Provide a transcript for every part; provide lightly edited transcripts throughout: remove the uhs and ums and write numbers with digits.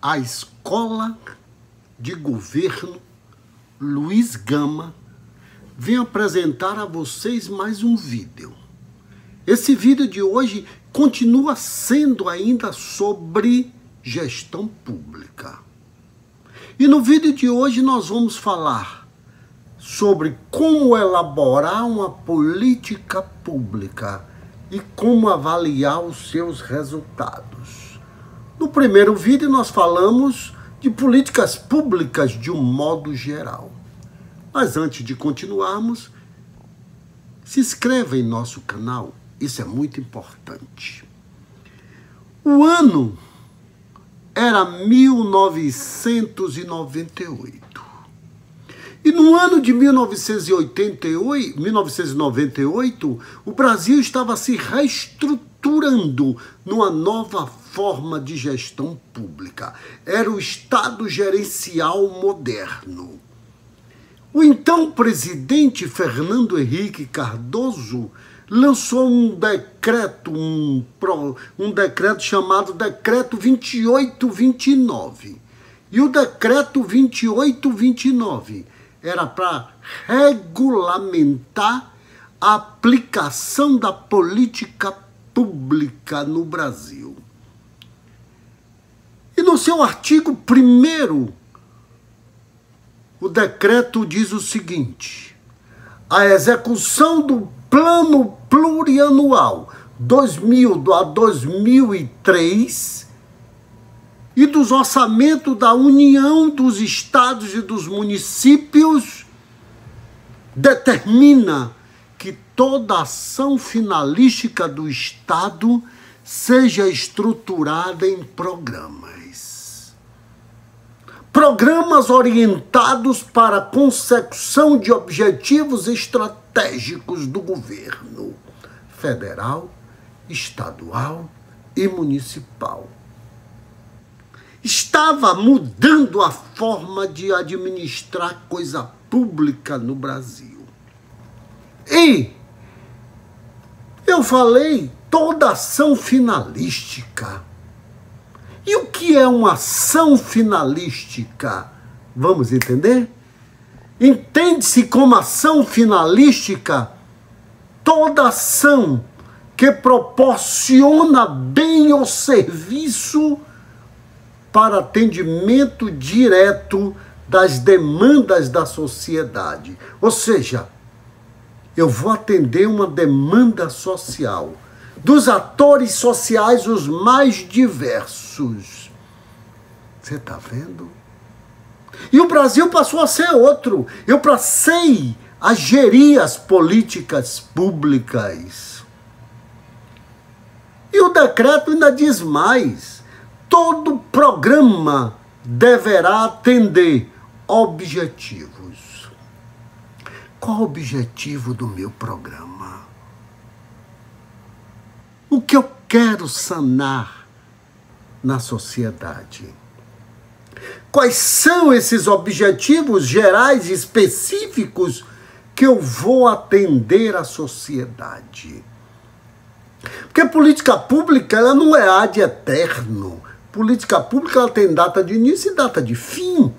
a Escola de Governo Luiz Gama vem apresentar a vocês mais um vídeo. Esse vídeo de hoje continua sendo ainda sobre gestão pública. E no vídeo de hoje nós vamos falar sobre como elaborar uma política pública e como avaliar os seus resultados. No primeiro vídeo nós falamos de políticas públicas de um modo geral. Mas antes de continuarmos, se inscreva em nosso canal, isso é muito importante. O ano era 1998. E no ano de 1998, o Brasil estava se reestruturando numa nova forma de gestão pública. Era o Estado gerencial moderno. O então presidente Fernando Henrique Cardoso lançou um decreto chamado Decreto 2829. E o Decreto 2829 era para regulamentar a aplicação da política pública no Brasil. E no seu artigo 1º, o decreto diz o seguinte: a execução do Plano Plurianual 2000 a 2003 e dos orçamentos da União, dos estados e dos municípios determina que toda ação finalística do Estado seja estruturada em programas orientados para a consecução de objetivos estratégicos do governo federal, estadual e municipal. Estava mudando a forma de administrar coisa pública no Brasil. E eu falei toda ação finalística. E o que é uma ação finalística? Vamos entender? Entende-se como ação finalística toda ação que proporciona bem ou serviço para atendimento direto das demandas da sociedade. Ou seja, eu vou atender uma demanda social dos atores sociais os mais diversos. Você está vendo? E o Brasil passou a ser outro. Eu passei a gerir as políticas públicas. E o decreto ainda diz mais: todo programa deverá atender objetivos. Qual o objetivo do meu programa? O que eu quero sanar na sociedade? Quais são esses objetivos gerais e específicos que eu vou atender à sociedade? Porque política pública ela não é ad eterno. Política pública ela tem data de início e data de fim.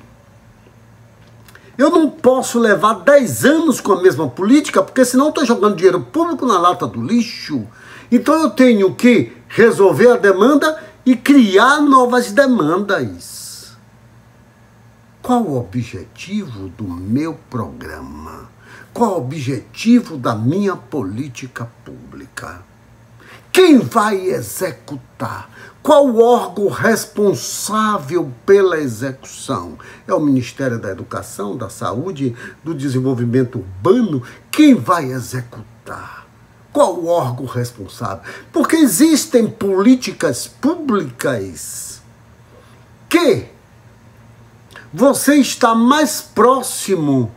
Eu não posso levar 10 anos com a mesma política, porque senão eu estou jogando dinheiro público na lata do lixo. Então eu tenho que resolver a demanda e criar novas demandas. Qual o objetivo do meu programa? Qual o objetivo da minha política pública? Quem vai executar? Qual o órgão responsável pela execução? É o Ministério da Educação, da Saúde, do Desenvolvimento Urbano? Quem vai executar? Qual o órgão responsável? Porque existem políticas públicas que você está mais próximo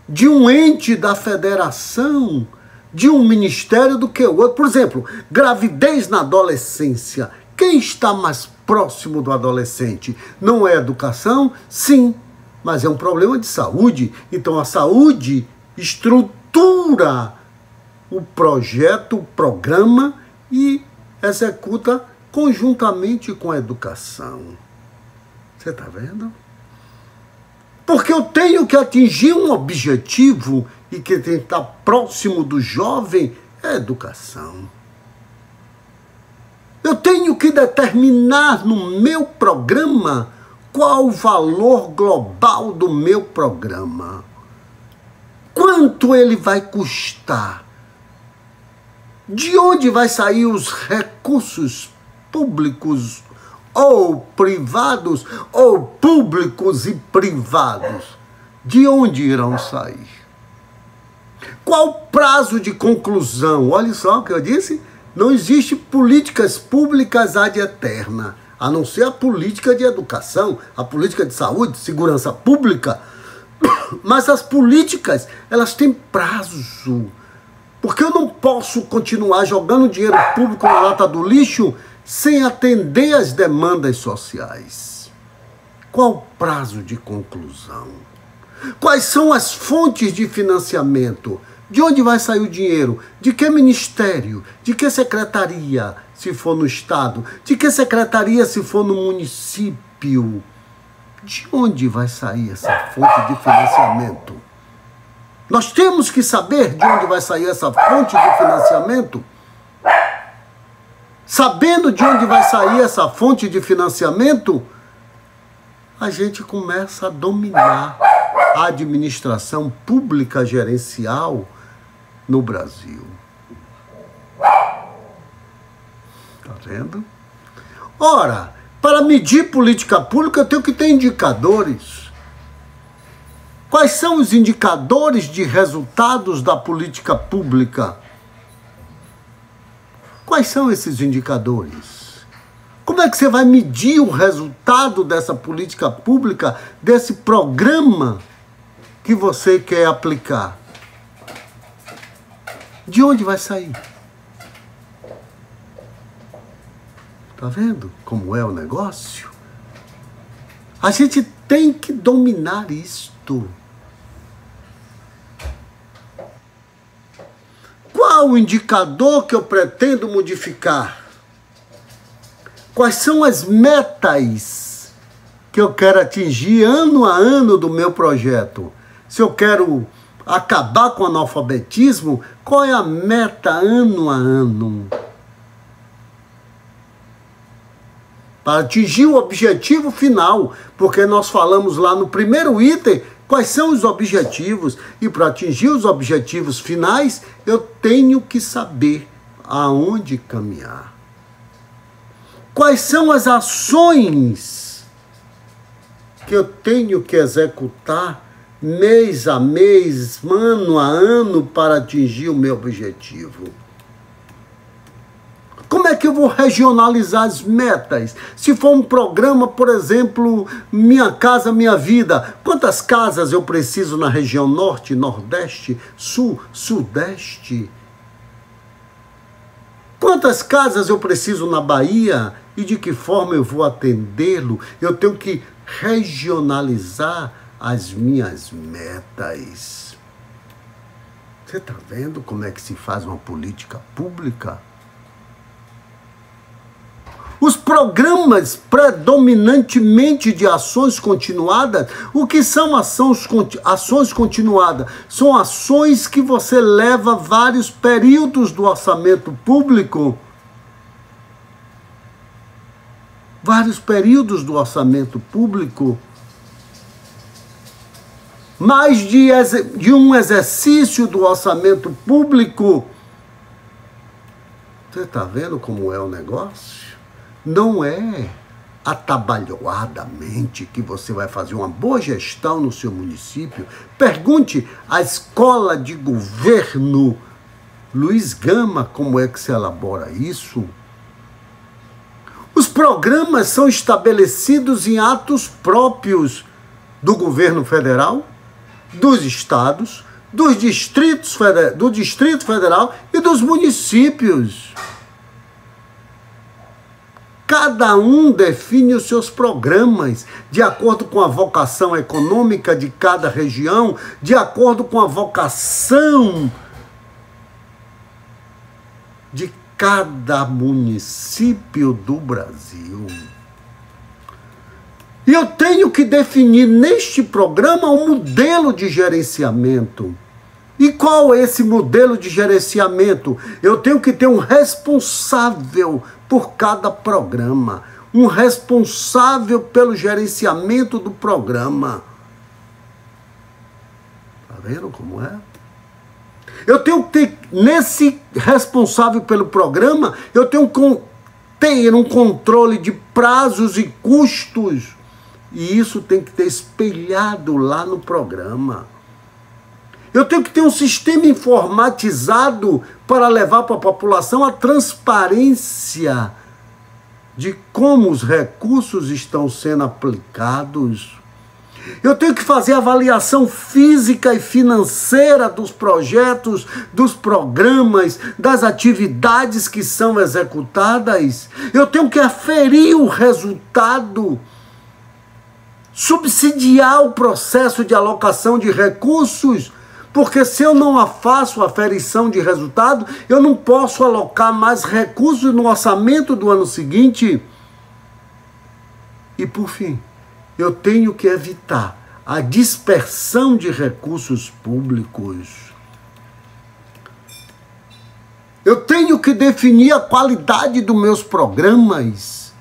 de um ente da federação, de um ministério do que o outro. Por exemplo, gravidez na adolescência. Quem está mais próximo do adolescente? Não é educação? Sim, mas é um problema de saúde. Então a saúde estrutura o projeto, o programa e executa conjuntamente com a educação. Você está vendo? Porque eu tenho que atingir um objetivo e que tem que estar próximo do jovem é a educação. Eu tenho que determinar no meu programa qual o valor global do meu programa. Quanto ele vai custar? De onde vai sair os recursos públicos ou privados, ou públicos e privados? De onde irão sair? Qual o prazo de conclusão? Olha só o que eu disse. Não existe políticas públicas ad eterna, a não ser a política de educação, a política de saúde, segurança pública. Mas as políticas, elas têm prazo. Porque eu não posso continuar jogando dinheiro público na lata do lixo sem atender às demandas sociais. Qual o prazo de conclusão? Quais são as fontes de financiamento? De onde vai sair o dinheiro? De que ministério? De que secretaria, se for no Estado? De que secretaria, se for no município? De onde vai sair essa fonte de financiamento? Nós temos que saber de onde vai sair essa fonte de financiamento. Sabendo de onde vai sair essa fonte de financiamento, a gente começa a dominar a administração pública gerencial no Brasil. Está vendo? Ora, para medir política pública, eu tenho que ter indicadores. Quais são os indicadores de resultados da política pública? Quais são esses indicadores? Como é que você vai medir o resultado dessa política pública, desse programa que você quer aplicar? De onde vai sair? Tá vendo como é o negócio? A gente tem que dominar isto. Qual o indicador que eu pretendo modificar? Quais são as metas que eu quero atingir ano a ano do meu projeto? Se eu quero acabar com o analfabetismo, qual é a meta ano a ano? Para atingir o objetivo final, porque nós falamos lá no primeiro item quais são os objetivos, e para atingir os objetivos finais, eu tenho que saber aonde caminhar. Quais são as ações que eu tenho que executar mês a mês, ano a ano, para atingir o meu objetivo? Como é que eu vou regionalizar as metas? Se for um programa, por exemplo, Minha Casa Minha Vida, quantas casas eu preciso na região norte, nordeste, sul, sudeste? Quantas casas eu preciso na Bahia e de que forma eu vou atendê-lo? Eu tenho que regionalizar as minhas metas. Você está vendo como é que se faz uma política pública? Os programas predominantemente de ações continuadas, o que são ações continuadas? São ações que você leva vários períodos do orçamento público. Vários períodos do orçamento público. Mais de um exercício do orçamento público. Você está vendo como é o negócio? Não é atabalhoadamente que você vai fazer uma boa gestão no seu município. Pergunte à escola de governo Luiz Gama como é que se elabora isso. Os programas são estabelecidos em atos próprios do governo federal, dos estados, do Distrito Federal e dos municípios. Cada um define os seus programas de acordo com a vocação econômica de cada região, de acordo com a vocação de cada município do Brasil. E eu tenho que definir neste programa um modelo de gerenciamento. E qual é esse modelo de gerenciamento? Eu tenho que ter um responsável por cada programa, um responsável pelo gerenciamento do programa. Está vendo como é? Eu tenho que ter, nesse responsável pelo programa, eu tenho que ter um controle de prazos e custos. E isso tem que ter espelhado lá no programa. Eu tenho que ter um sistema informatizado para levar para a população a transparência de como os recursos estão sendo aplicados. Eu tenho que fazer avaliação física e financeira dos projetos, dos programas, das atividades que são executadas. Eu tenho que aferir o resultado, subsidiar o processo de alocação de recursos, porque se eu não faço a aferição de resultado, eu não posso alocar mais recursos no orçamento do ano seguinte. E por fim, eu tenho que evitar a dispersão de recursos públicos. Eu tenho que definir a qualidade dos meus programas.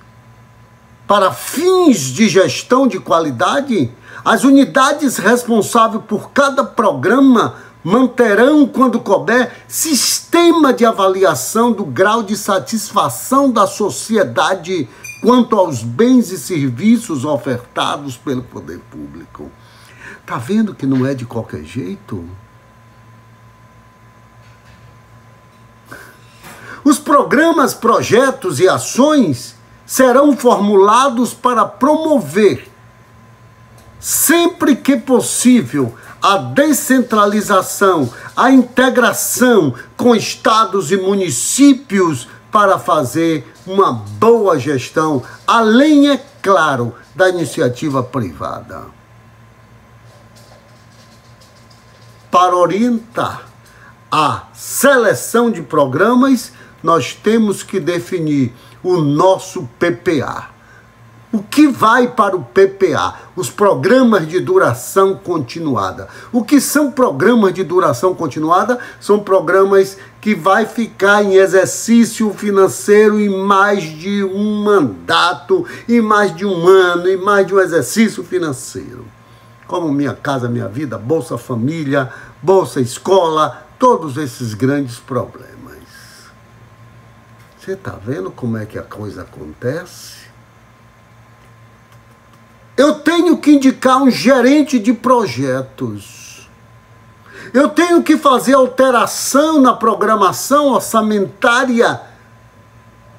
Para fins de gestão de qualidade, as unidades responsáveis por cada programa manterão, quando couber, sistema de avaliação do grau de satisfação da sociedade quanto aos bens e serviços ofertados pelo poder público. Está vendo que não é de qualquer jeito? Os programas, projetos e ações serão formulados para promover, sempre que possível, a descentralização, a integração com estados e municípios para fazer uma boa gestão, além, é claro, da iniciativa privada. Para orientar a seleção de programas, nós temos que definir o nosso PPA. O que vai para o PPA? Os programas de duração continuada. O que são programas de duração continuada? São programas que vai ficar em exercício financeiro em mais de um mandato, em mais de um ano, em mais de um exercício financeiro. Como Minha Casa Minha Vida, Bolsa Família, Bolsa Escola, todos esses grandes problemas. Você está vendo como é que a coisa acontece? Eu tenho que indicar um gerente de projetos. Eu tenho que fazer alteração na programação orçamentária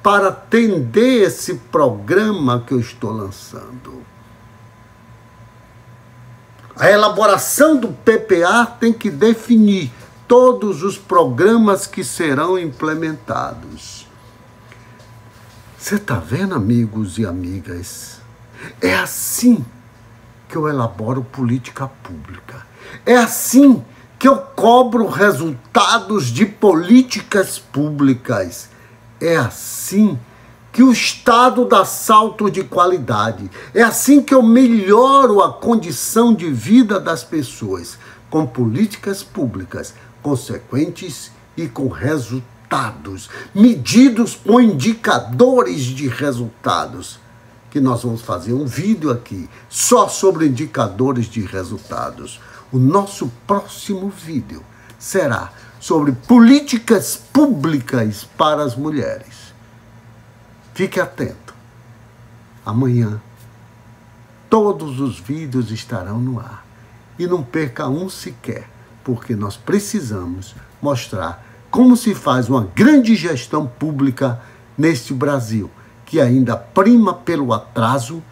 para atender esse programa que eu estou lançando. A elaboração do PPA tem que definir todos os programas que serão implementados. Você está vendo, amigos e amigas? É assim que eu elaboro política pública. É assim que eu cobro resultados de políticas públicas. É assim que o Estado dá salto de qualidade. É assim que eu melhoro a condição de vida das pessoas, com políticas públicas consequentes e com resultados, medidos com indicadores de resultados. Que nós vamos fazer um vídeo aqui só sobre indicadores de resultados. O nosso próximo vídeo será sobre políticas públicas para as mulheres. Fique atento. Amanhã todos os vídeos estarão no ar. E não perca um sequer, porque nós precisamos mostrar como se faz uma grande gestão pública neste Brasil, que ainda prima pelo atraso,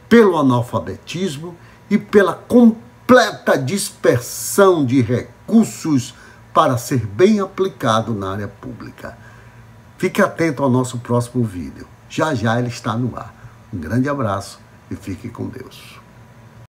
pelo analfabetismo e pela completa dispersão de recursos para ser bem aplicado na área pública. Fique atento ao nosso próximo vídeo. Já já ele está no ar. Um grande abraço e fique com Deus.